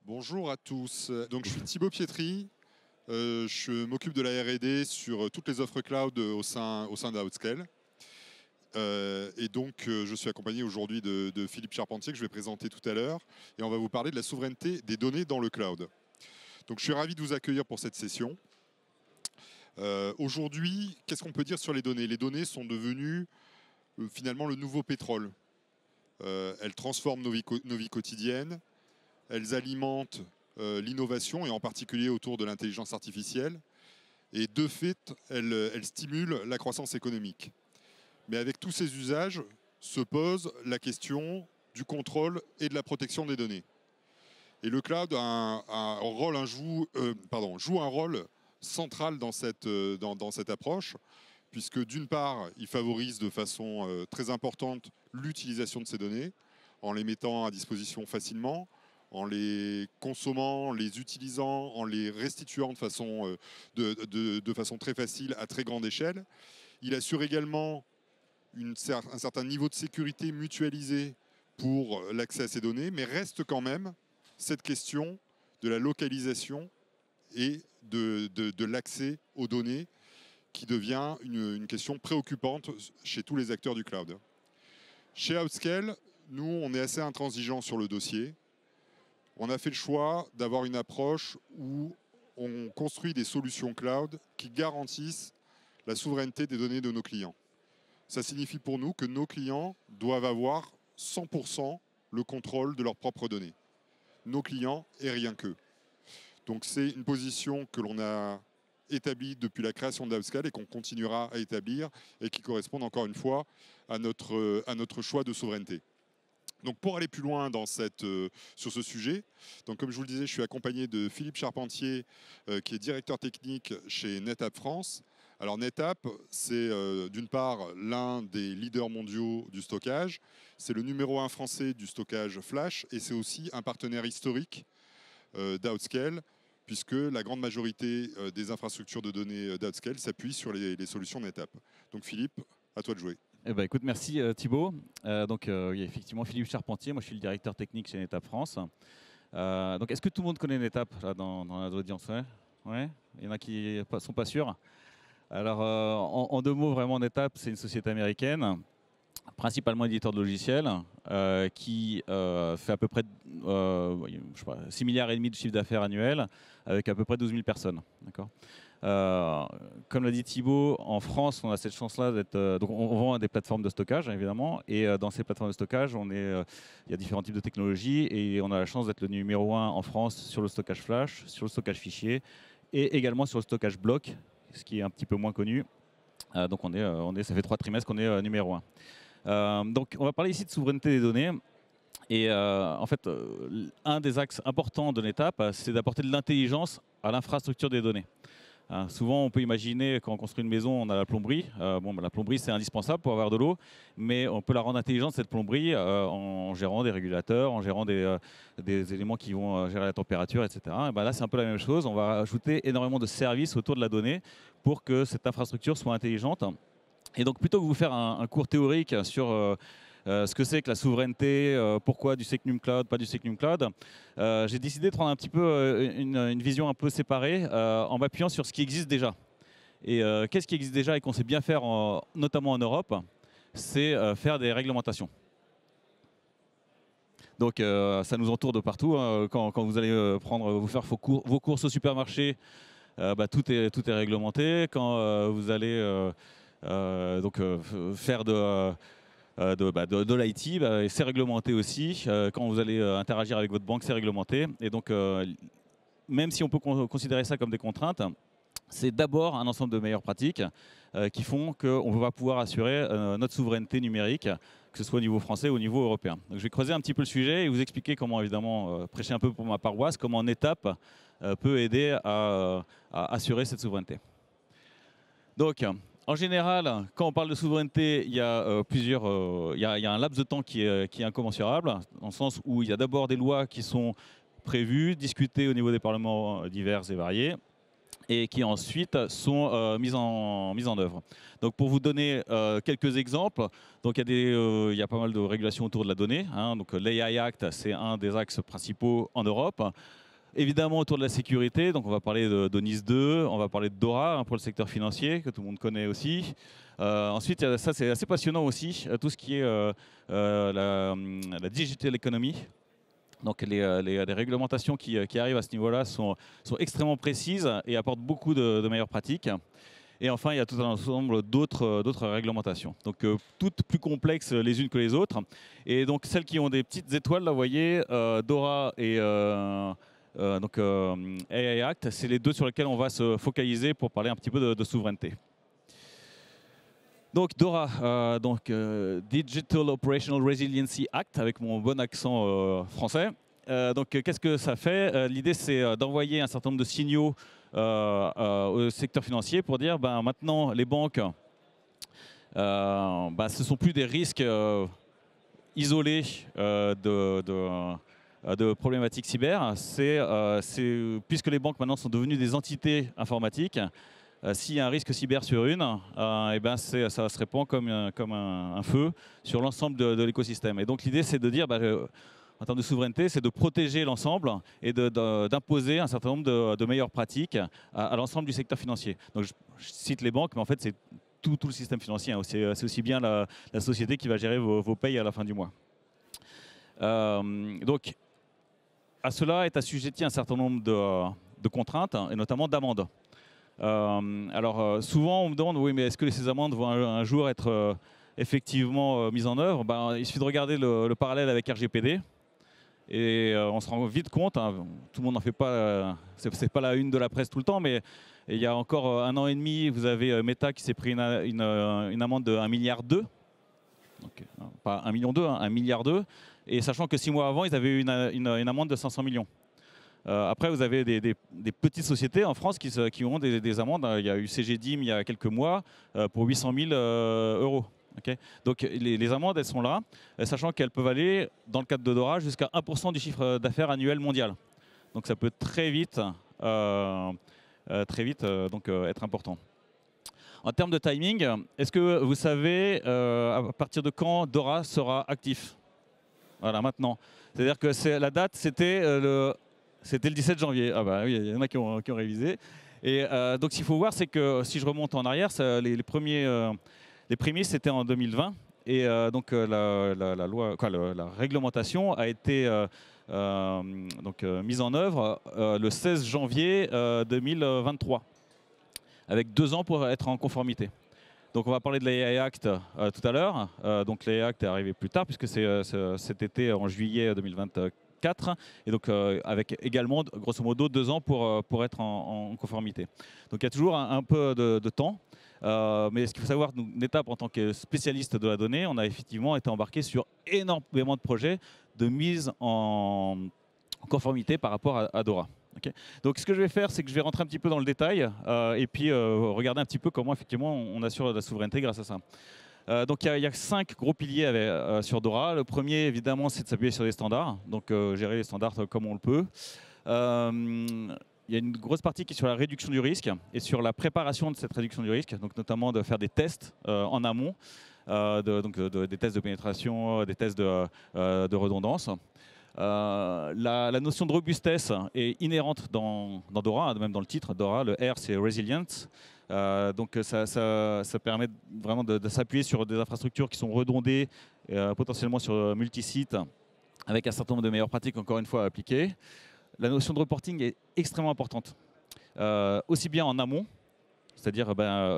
Bonjour à tous. Donc, je suis Thibaut Pietri. Je m'occupe de la R&D sur toutes les offres cloud au sein d'Outscale. Et donc, je suis accompagné aujourd'hui de Philippe Charpentier, que je vais présenter tout à l'heure. Et on va vous parler de la souveraineté des données dans le cloud. Donc, je suis ravi de vous accueillir pour cette session. Aujourd'hui, qu'est-ce qu'on peut dire sur les données? Les données sont devenues finalement le nouveau pétrole. Elles transforment nos vies quotidiennes. Elles alimentent l'innovation, et en particulier autour de l'intelligence artificielle. Et de fait, elles stimulent la croissance économique. Mais avec tous ces usages, se pose la question du contrôle et de la protection des données. Et le cloud joue un rôle central dans cette approche, puisque d'une part, il favorise de façon très importante l'utilisation de ces données, en les mettant à disposition facilement, en les consommant, les utilisant, en les restituant de façon très facile à très grande échelle. Il assure également un certain niveau de sécurité mutualisé pour l'accès à ces données, mais reste quand même cette question de la localisation et de l'accès aux données qui devient une question préoccupante chez tous les acteurs du cloud. Chez Outscale, nous, on est assez intransigeant sur le dossier. On a fait le choix d'avoir une approche où on construit des solutions cloud qui garantissent la souveraineté des données de nos clients. Ça signifie pour nous que nos clients doivent avoir 100% le contrôle de leurs propres données. Nos clients et rien qu'eux. Donc c'est une position que l'on a établie depuis la création d'Outscale et qu'on continuera à établir et qui correspond encore une fois à notre choix de souveraineté. Donc pour aller plus loin sur ce sujet, donc comme je vous le disais, je suis accompagné de Philippe Charpentier, qui est directeur technique chez NetApp France. Alors NetApp, c'est d'une part l'un des leaders mondiaux du stockage, c'est le numéro 1 français du stockage flash, et c'est aussi un partenaire historique d'Outscale, puisque la grande majorité des infrastructures de données d'Outscale s'appuient sur les solutions NetApp. Donc Philippe, à toi de jouer. Eh ben, écoute, merci Thibaut. Il y a effectivement Philippe Charpentier, moi je suis le directeur technique chez NetApp France. Donc est-ce que tout le monde connaît NetApp là, dans l'audience? Ouais. Il y en a qui ne sont pas sûrs. Alors en deux mots, vraiment NetApp, c'est une société américaine, principalement éditeur de logiciels, qui fait à peu près 6,5 milliards de chiffre d'affaires annuel, avec à peu près 12 000 personnes. D'accord. Comme l'a dit Thibaut, en France, on a cette chance-là d'être. Donc, on vend des plateformes de stockage, évidemment, et dans ces plateformes de stockage, il y a différents types de technologies, et on a la chance d'être le numéro 1 en France sur le stockage flash, sur le stockage fichier, et également sur le stockage bloc, ce qui est un petit peu moins connu. Donc, ça fait 3 trimestres qu'on est numéro 1. Donc, on va parler ici de souveraineté des données. Et en fait, un des axes importants de NetApp, c'est d'apporter de l'intelligence à l'infrastructure des données. Souvent, on peut imaginer, quand on construit une maison, on a la plomberie. La plomberie, c'est indispensable pour avoir de l'eau, mais on peut la rendre intelligente, cette plomberie, en gérant des régulateurs, en gérant des éléments qui vont gérer la température, etc. Et ben là, c'est un peu la même chose. On va ajouter énormément de services autour de la donnée pour que cette infrastructure soit intelligente. Et donc, plutôt que vous faire un cours théorique sur ce que c'est que la souveraineté, pourquoi du Secnum Cloud, pas du Secnum Cloud, j'ai décidé de prendre un petit peu une vision un peu séparée en m'appuyant sur ce qui existe déjà. Et qu'est-ce qui existe déjà et qu'on sait bien faire, notamment en Europe, c'est faire des réglementations. Donc ça nous entoure de partout. Quand vous allez vous faire vos courses au supermarché, tout est réglementé. Quand vous allez faire de l'IT, c'est réglementé aussi. Quand vous allez interagir avec votre banque, c'est réglementé. Et donc, même si on peut considérer ça comme des contraintes, c'est d'abord un ensemble de meilleures pratiques qui font qu'on va pouvoir assurer notre souveraineté numérique, que ce soit au niveau français ou au niveau européen. Donc, je vais creuser un petit peu le sujet et vous expliquer comment, évidemment, prêcher un peu pour ma paroisse, comment NetApp peut aider à assurer cette souveraineté. Donc, en général, quand on parle de souveraineté, il y a un laps de temps qui est incommensurable, dans le sens où il y a d'abord des lois qui sont prévues, discutées au niveau des parlements divers et variés. et qui ensuite sont mises en œuvre. Donc pour vous donner quelques exemples, donc il y a pas mal de régulations autour de la donnée. Hein, donc l'AI Act, c'est un des axes principaux en Europe. Évidemment autour de la sécurité, donc on va parler de NIS 2, on va parler de DORA hein, pour le secteur financier, que tout le monde connaît aussi. Ensuite, ça c'est assez passionnant aussi, tout ce qui est la digital economy. Donc les réglementations qui arrivent à ce niveau-là sont extrêmement précises et apportent beaucoup de meilleures pratiques. Et enfin, il y a tout un ensemble d'autres réglementations, donc toutes plus complexes les unes que les autres. Et donc celles qui ont des petites étoiles, là, vous voyez, DORA et AI Act, c'est les deux sur lesquels on va se focaliser pour parler un petit peu de souveraineté. Donc DORA, Digital Operational Resiliency Act, avec mon bon accent français. Donc qu'est-ce que ça fait? L'idée, c'est d'envoyer un certain nombre de signaux au secteur financier pour dire maintenant les banques, ce ne sont plus des risques isolés de problématiques cyber. Puisque les banques maintenant sont devenues des entités informatiques, s'il y a un risque cyber sur une, ça se répand comme un feu sur l'ensemble de l'écosystème. Et donc l'idée, c'est de dire, en termes de souveraineté, c'est de protéger l'ensemble et d'imposer un certain nombre de meilleures pratiques à l'ensemble du secteur financier. Donc je cite les banques, mais en fait c'est tout le système financier. Hein. C'est aussi bien la société qui va gérer vos payes à la fin du mois. Donc à cela est assujetti un certain nombre de contraintes et notamment d'amendes. Alors souvent on me demande, oui, mais est-ce que ces amendes vont un jour être effectivement mises en œuvre? Il suffit de regarder le parallèle avec RGPD. Et on se rend vite compte, hein, tout le monde n'en fait pas, c'est pas la une de la presse tout le temps, mais il y a encore 1 an et demi, vous avez Meta qui s'est pris une amende de 1,2 milliard. Donc, pas 1,2 million, hein, 1,2 milliard. Et sachant que 6 mois avant, ils avaient eu une amende de 500 millions. Après, vous avez des petites sociétés en France qui ont des amendes. Il y a eu CGDIM il y a quelques mois pour 800 000 euros. Okay. Donc les amendes, elles sont là, sachant qu'elles peuvent aller, dans le cadre de DORA, jusqu'à 1% du chiffre d'affaires annuel mondial. Donc ça peut très vite être important. En termes de timing, est-ce que vous savez à partir de quand DORA sera actif? Voilà, maintenant. C'est-à-dire que la date, c'était le 17 janvier. Ah bah oui, il y en a qui ont révisé. Et donc ce qu'il faut voir, c'est que si je remonte en arrière, les prémices, c'était en 2020 et donc la réglementation a été mise en œuvre le 16 janvier 2023, avec 2 ans pour être en conformité. Donc on va parler de l'AI Act tout à l'heure. Donc l'AI Act est arrivé plus tard puisque c'est cet été en juillet 2024. Et donc avec également grosso modo 2 ans pour être en conformité. Donc il y a toujours un peu de temps. Mais ce qu'il faut savoir, nous, NetApp, en tant que spécialiste de la donnée, on a effectivement été embarqué sur énormément de projets de mise en conformité par rapport à DORA. Okay. Donc ce que je vais faire, c'est que je vais rentrer un petit peu dans le détail et puis regarder un petit peu comment effectivement on assure la souveraineté grâce à ça. Donc il y a 5 gros piliers sur DORA. Le premier, évidemment, c'est de s'appuyer sur les standards, donc gérer les standards comme on le peut. Il y a une grosse partie qui est sur la réduction du risque et sur la préparation de cette réduction du risque, donc notamment de faire des tests en amont, des tests de pénétration, des tests de redondance. La notion de robustesse est inhérente dans DORA, même dans le titre. DORA, le R, c'est Resilient. Donc ça permet vraiment de s'appuyer sur des infrastructures qui sont redondées, potentiellement sur multi-sites, avec un certain nombre de meilleures pratiques, encore une fois, à appliquer. La notion de reporting est extrêmement importante, aussi bien en amont, c'est-à-dire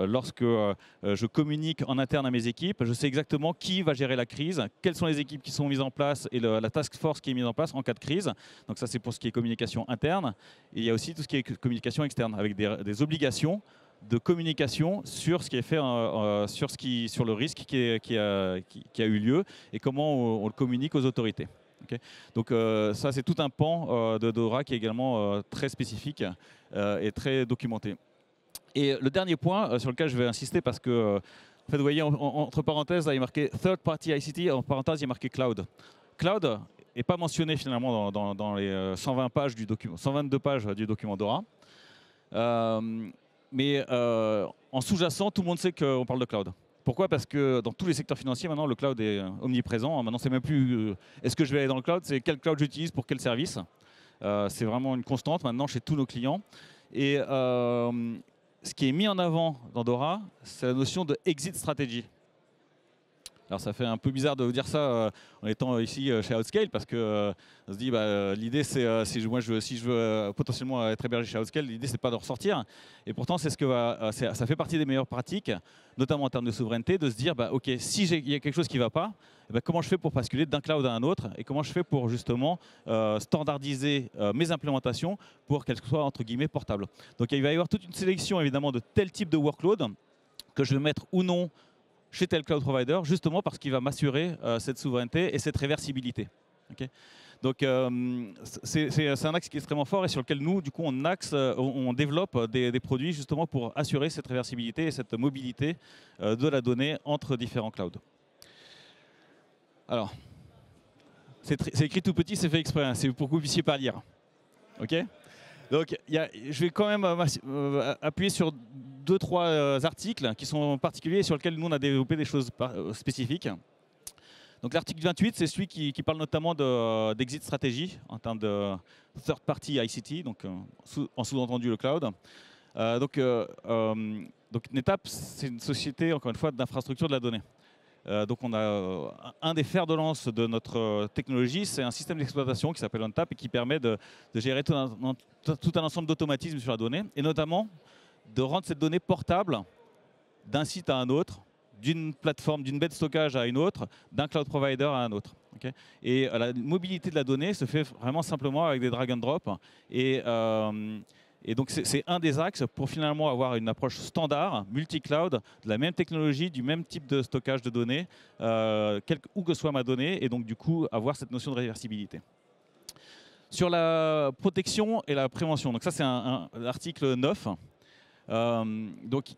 lorsque je communique en interne à mes équipes, je sais exactement qui va gérer la crise, quelles sont les équipes qui sont mises en place et la task force qui est mise en place en cas de crise. Donc ça, c'est pour ce qui est communication interne. Et il y a aussi tout ce qui est communication externe, avec des obligations de communication sur ce qui est fait, sur le risque qui a eu lieu et comment on le communique aux autorités. Okay. Donc ça, c'est tout un pan de DORA qui est également très spécifique et très documenté. Et le dernier point sur lequel je vais insister, parce que en fait, vous voyez, entre parenthèses, là, il est marqué Third Party ICT, en parenthèse, il est marqué Cloud. Cloud n'est pas mentionné finalement dans les 120 pages du document, 122 pages du document DORA. Mais en sous-jacent, tout le monde sait qu'on parle de cloud. Pourquoi? Parce que dans tous les secteurs financiers, maintenant, le cloud est omniprésent. Maintenant, c'est même plus est-ce que je vais aller dans le cloud, c'est quel cloud j'utilise pour quel service. C'est vraiment une constante maintenant chez tous nos clients. Et ce qui est mis en avant dans Dora, c'est la notion de exit strategy. Alors ça fait un peu bizarre de vous dire ça en étant ici chez Outscale, parce que on se dit l'idée c'est si je veux potentiellement être hébergé chez Outscale, l'idée c'est pas de ressortir. Et pourtant c'est ce que ça fait partie des meilleures pratiques, notamment en termes de souveraineté, de se dire ok, si il y a quelque chose qui ne va pas, comment je fais pour basculer d'un cloud à un autre, et comment je fais pour justement standardiser mes implémentations pour qu'elles soient entre guillemets portables. Donc il va y avoir toute une sélection évidemment de tel type de workload que je vais mettre ou non chez tel cloud provider, justement parce qu'il va m'assurer cette souveraineté et cette réversibilité. Okay. Donc c'est un axe qui est extrêmement fort et sur lequel nous, du coup, on développe des produits justement pour assurer cette réversibilité et cette mobilité de la donnée entre différents clouds. Alors, c'est écrit tout petit, c'est fait exprès, hein, c'est pour que vous ne puissiez pas lire. Ok. Donc, je vais quand même appuyer sur 2-3 articles qui sont particuliers et sur lesquels nous on a développé des choses spécifiques. Donc l'article 28, c'est celui qui parle notamment d'exit stratégie en termes de third party ICT, donc en sous-entendu le cloud. Donc NetApp, c'est une société, encore une fois, d'infrastructure de la donnée. Donc on a un des fers de lance de notre technologie, c'est un système d'exploitation qui s'appelle ONTAP et qui permet de gérer tout un ensemble d'automatismes sur la donnée, et notamment de rendre cette donnée portable d'un site à un autre, d'une plateforme, d'une baie de stockage à une autre, d'un cloud provider à un autre. Okay. Et la mobilité de la donnée se fait vraiment simplement avec des drag and drop. Et donc c'est un des axes pour finalement avoir une approche standard, multi-cloud, de la même technologie, du même type de stockage de données, où que soit ma donnée, et donc du coup avoir cette notion de réversibilité. Sur la protection et la prévention, donc ça c'est un article 9. Donc,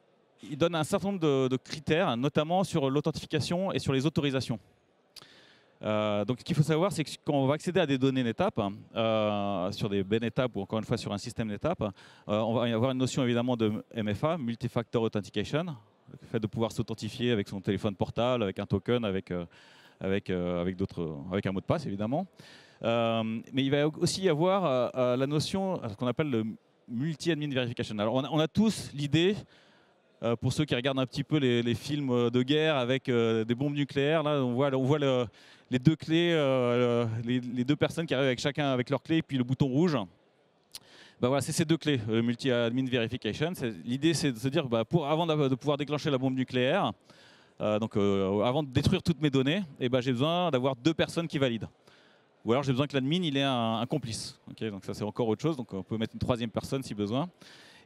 il donne un certain nombre de critères, notamment sur l'authentification et sur les autorisations. Donc, ce qu'il faut savoir, c'est que quand on va accéder à des données NetApp, sur des baies NetApp ou encore une fois sur un système NetApp, on va y avoir une notion évidemment de MFA, Multi-Factor Authentication, le fait de pouvoir s'authentifier avec son téléphone portable, avec un token, avec un mot de passe évidemment. Mais il va aussi y avoir la notion, ce qu'on appelle le multi-admin verification. Alors on a tous l'idée, pour ceux qui regardent un petit peu les films de guerre avec des bombes nucléaires, là on voit les deux clés, les deux personnes qui arrivent avec chacun avec leur clé et puis le bouton rouge. Voilà, c'est ces deux clés, multi-admin verification. L'idée c'est de se dire, avant de pouvoir déclencher la bombe nucléaire, avant de détruire toutes mes données, j'ai besoin d'avoir 2 personnes qui valident. Ou alors j'ai besoin que l'admin il ait un complice. Okay, donc ça c'est encore autre chose. Donc on peut mettre une 3e personne si besoin.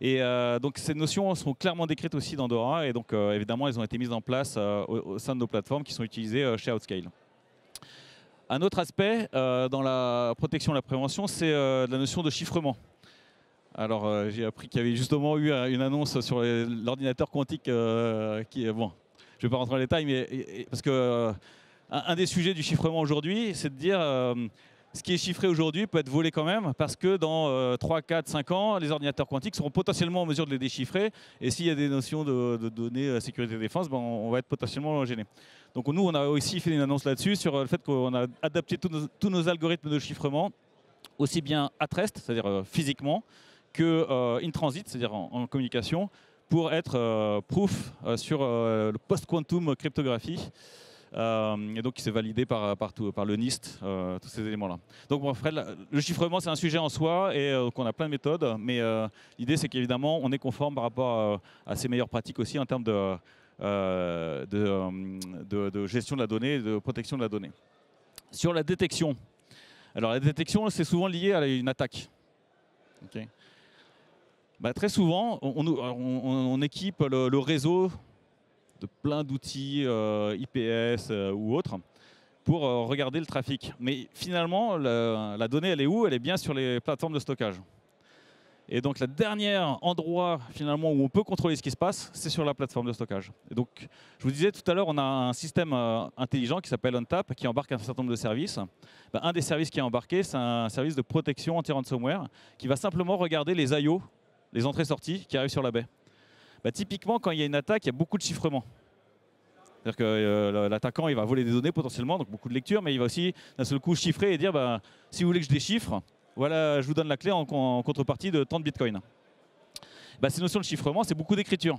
Et donc ces notions sont clairement décrites aussi dans Dora. Et donc évidemment elles ont été mises en place au sein de nos plateformes qui sont utilisées chez Outscale. Un autre aspect dans la protection et la prévention, c'est la notion de chiffrement. Alors j'ai appris qu'il y avait justement eu une annonce sur l'ordinateur quantique qui est bon. Je ne vais pas rentrer dans les détails, mais parce que un des sujets du chiffrement aujourd'hui, c'est de dire ce qui est chiffré aujourd'hui peut être volé quand même, parce que dans 3, 4, 5 ans, les ordinateurs quantiques seront potentiellement en mesure de les déchiffrer. Et s'il y a des notions de données sécurité et défense, on va être potentiellement gêné. Donc nous, on a aussi fait une annonce là-dessus sur le fait qu'on a adapté tous nos algorithmes de chiffrement, aussi bien at rest, c'est-à-dire physiquement, que in transit, c'est-à-dire en communication, pour être proof sur le post-quantum cryptographie. Et donc, il s'est validé par le NIST, tous ces éléments-là. Donc, le chiffrement, c'est un sujet en soi et on a plein de méthodes. Mais l'idée, c'est qu'évidemment, on est conforme par rapport à ces meilleures pratiques aussi en termes de gestion de la donnée et de protection de la donnée. Sur la détection. Alors, la détection, c'est souvent lié à une attaque. Okay. Très souvent, on équipe le réseau de plein d'outils IPS ou autres pour regarder le trafic. Mais finalement, la donnée, elle est où? Elle est bien sur les plateformes de stockage. Et donc, le dernier endroit finalement où on peut contrôler ce qui se passe, c'est sur la plateforme de stockage. Et donc, je vous disais tout à l'heure, on a un système intelligent qui s'appelle ONTAP, qui embarque un certain nombre de services. Un des services qui est embarqué, c'est un service de protection anti-ransomware qui va simplement regarder les IO les entrées-sorties qui arrivent sur la baie. Bah, typiquement, quand il y a une attaque, il y a beaucoup de chiffrement. C'est-à-dire que l'attaquant il va voler des données potentiellement, donc beaucoup de lecture, mais il va aussi d'un seul coup chiffrer et dire bah, si vous voulez que je déchiffre, voilà, je vous donne la clé en contrepartie de tant de bitcoin. Bah, ces notions de chiffrement, c'est beaucoup d'écriture.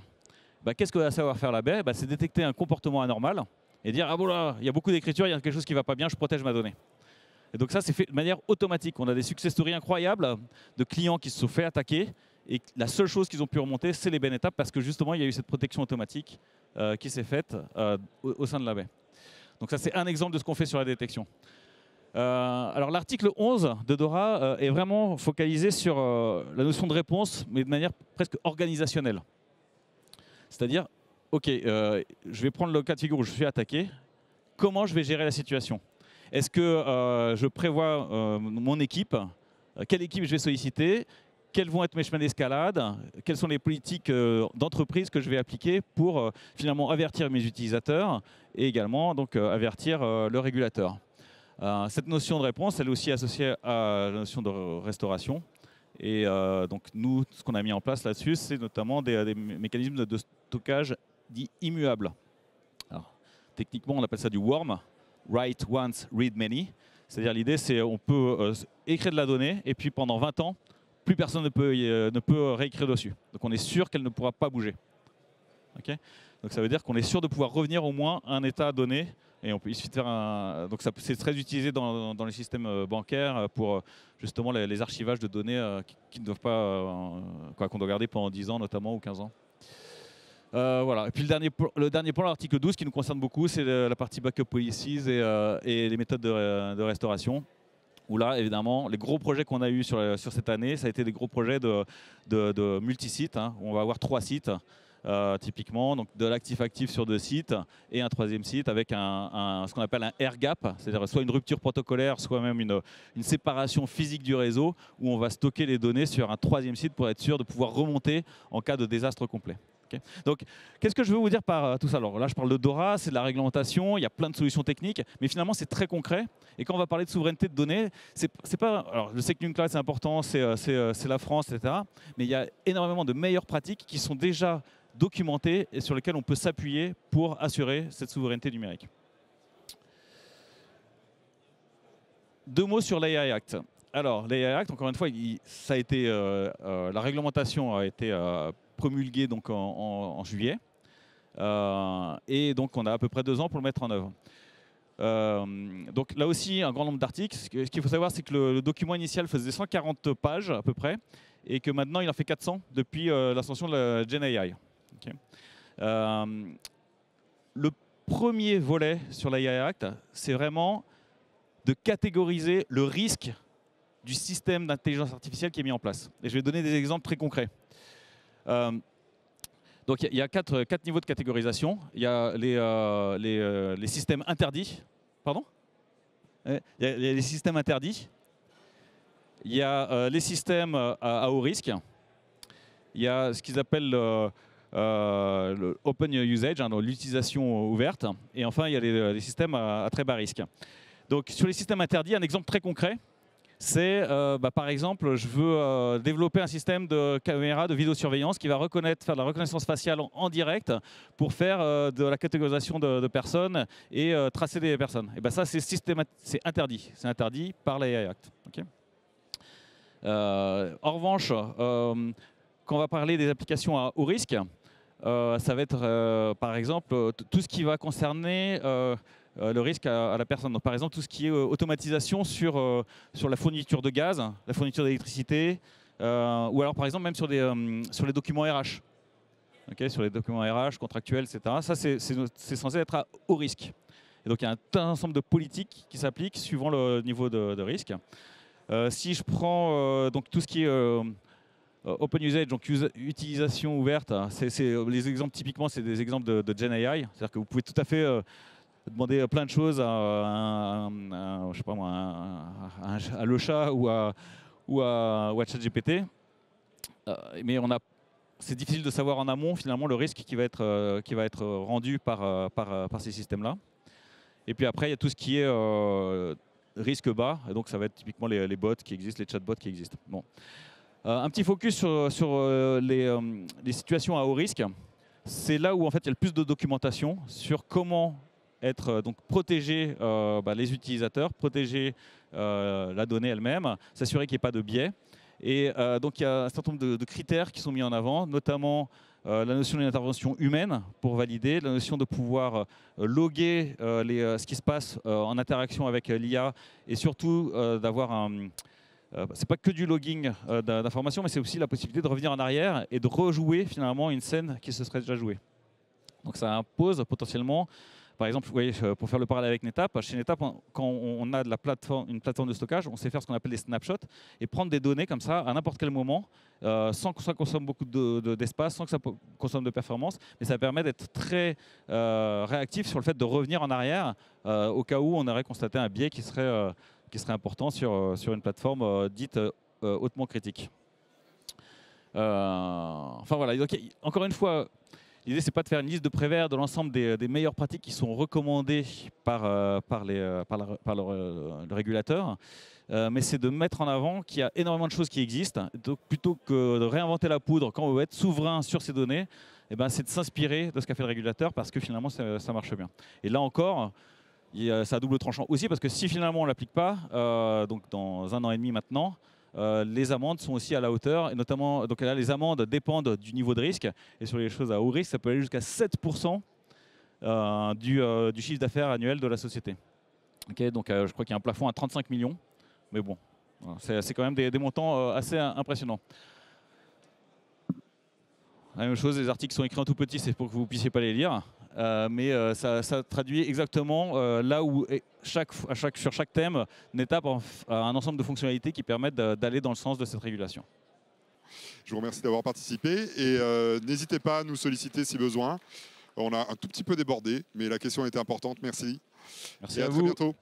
Bah, qu'est-ce que va savoir faire la baie? Bah, c'est détecter un comportement anormal et dire ah bon là, il y a beaucoup d'écriture, il y a quelque chose qui ne va pas bien, je protège ma donnée. Et donc ça, c'est fait de manière automatique. On a des success stories incroyables de clients qui se sont fait attaquer et la seule chose qu'ils ont pu remonter, c'est les baies étapes parce que justement, il y a eu cette protection automatique qui s'est faite au sein de la baie. Donc ça, c'est un exemple de ce qu'on fait sur la détection. Alors l'article 11 de DORA est vraiment focalisé sur la notion de réponse, mais de manière presque organisationnelle. C'est-à-dire, ok, je vais prendre le cas de figure où je suis attaqué, comment je vais gérer la situation? Est-ce que je prévois mon équipe? Quelle équipe je vais solliciter? Quels vont être mes chemins d'escalade? Quelles sont les politiques d'entreprise que je vais appliquer pour finalement avertir mes utilisateurs et également donc, avertir le régulateur? Cette notion de réponse, elle est aussi associée à la notion de restauration. Et donc nous, ce qu'on a mis en place là-dessus, c'est notamment des mécanismes de stockage dits immuables. Alors, techniquement, on appelle ça du WORM, Write Once, Read Many. C'est-à-dire l'idée, c'est on peut écrire de la donnée et puis pendant 20 ans, plus personne ne peut réécrire dessus. Donc on est sûr qu'elle ne pourra pas bouger. Okay, donc ça veut dire qu'on est sûr de pouvoir revenir au moins à un état donné. Et il suffit de faire un. Donc c'est très utilisé dans les systèmes bancaires pour justement les archivages de données qui ne doivent pas, qu'on doit garder pendant 10 ans notamment ou 15 ans. Voilà. Et puis le dernier point, l'article 12, qui nous concerne beaucoup, c'est la partie backup policies et les méthodes de restauration. Où là, évidemment, les gros projets qu'on a eu sur cette année, ça a été des gros projets de multi-sites. Hein, où on va avoir 3 sites. Typiquement, donc de l'actif-actif sur 2 sites et un 3e site avec ce qu'on appelle un air gap, c'est-à-dire soit une rupture protocolaire, soit même une séparation physique du réseau où on va stocker les données sur un 3e site pour être sûr de pouvoir remonter en cas de désastre complet. Okay, donc, qu'est-ce que je veux vous dire par tout ça? Alors là, je parle de DORA, c'est de la réglementation, il y a plein de solutions techniques, mais finalement, c'est très concret. Et quand on va parler de souveraineté de données, c'est pas. Alors, je sais que Nuncloud, c'est important, c'est la France, etc. Mais il y a énormément de meilleures pratiques qui sont déjà documentées et sur lesquelles on peut s'appuyer pour assurer cette souveraineté numérique. 2 mots sur l'AI Act. Alors, l'AI Act, encore une fois, ça a été, la réglementation a été promulguée donc en juillet. Et donc, on a à peu près 2 ans pour le mettre en œuvre. Donc là aussi, un grand nombre d'articles. Ce qu'il faut savoir, c'est que le document initial faisait 140 pages à peu près, et que maintenant, il en fait 400 depuis l'ascension de la GenAI. Okay. Le premier volet sur l'AI Act, c'est vraiment de catégoriser le risque du système d'intelligence artificielle qui est mis en place. Et je vais donner des exemples très concrets. Donc il y a 4 niveaux de catégorisation. Il y a les systèmes interdits. Pardon? Il y a les systèmes interdits. Il y a les systèmes à haut risque. Il y a ce qu'ils appellent le open usage, hein, l'utilisation ouverte. Et enfin, il y a les systèmes à très bas risque. Donc sur les systèmes interdits, un exemple très concret, c'est par exemple, je veux développer un système de caméra de vidéosurveillance qui va faire de la reconnaissance faciale en direct pour faire de la catégorisation de personnes et tracer des personnes. Et ben ça, c'est interdit. C'est interdit par l'AI Act. Okay. En revanche, quand on va parler des applications à haut risque, ça va être par exemple tout ce qui va concerner le risque à la personne. Donc, par exemple, tout ce qui est automatisation sur la fourniture de gaz, la fourniture d'électricité, ou alors par exemple même sur les documents RH. Okay, sur les documents RH, contractuels, etc. Ça, c'est censé être à haut risque. Et donc il y a un ensemble de politiques qui s'appliquent suivant le niveau de risque. Si je prends donc tout ce qui est open usage, donc utilisation ouverte, les exemples typiquement, c'est des exemples de GenAI. C'est-à-dire que vous pouvez tout à fait demander plein de choses à je sais pas moi, à Lusha ou à ChatGPT. Mais c'est difficile de savoir en amont finalement le risque qui va être rendu par ces systèmes-là. Et puis après, il y a tout ce qui est risque bas, et donc ça va être typiquement les bots qui existent, les chatbots qui existent. Bon. Un petit focus sur les situations à haut risque. C'est là où en fait, il y a le plus de documentation sur comment être donc protéger les utilisateurs, protéger la donnée elle-même, s'assurer qu'il n'y ait pas de biais. Et donc il y a un certain nombre de critères qui sont mis en avant, notamment la notion d'une intervention humaine pour valider, la notion de pouvoir loguer ce qui se passe en interaction avec l'IA et surtout d'avoir un... c'est pas que du logging d'informations, mais c'est aussi la possibilité de revenir en arrière et de rejouer finalement une scène qui se serait déjà jouée. Donc ça impose potentiellement, par exemple, vous voyez, pour faire le parallèle avec NetApp, chez NetApp, quand on a une plateforme de stockage, on sait faire ce qu'on appelle des snapshots et prendre des données comme ça à n'importe quel moment, sans que ça consomme beaucoup d'espace, sans que ça consomme de performance, mais ça permet d'être très réactif sur le fait de revenir en arrière au cas où on aurait constaté un biais qui serait important sur une plateforme dite hautement critique. Enfin voilà, donc, encore une fois, l'idée c'est pas de faire une liste de prévers de l'ensemble des meilleures pratiques qui sont recommandées par le régulateur, mais c'est de mettre en avant qu'il y a énormément de choses qui existent. Donc plutôt que de réinventer la poudre quand on veut être souverain sur ces données, eh ben, c'est de s'inspirer de ce qu'a fait le régulateur parce que finalement ça marche bien. Et là encore, ça a double tranchant aussi parce que si finalement on ne l'applique pas, donc dans 1 an et demi maintenant, les amendes sont aussi à la hauteur, et notamment donc là, les amendes dépendent du niveau de risque, et sur les choses à haut risque, ça peut aller jusqu'à 7% du chiffre d'affaires annuel de la société. Okay, donc je crois qu'il y a un plafond à 35 millions, mais bon, voilà, c'est quand même des montants assez impressionnants. La même chose, les articles sont écrits en tout petit, c'est pour que vous ne puissiez pas les lire. Mais ça traduit exactement là où, sur chaque thème, NetApp a un ensemble de fonctionnalités qui permettent d'aller dans le sens de cette régulation. Je vous remercie d'avoir participé et n'hésitez pas à nous solliciter si besoin. On a un tout petit peu débordé, mais la question était importante. Merci. Merci à vous. très bientôt.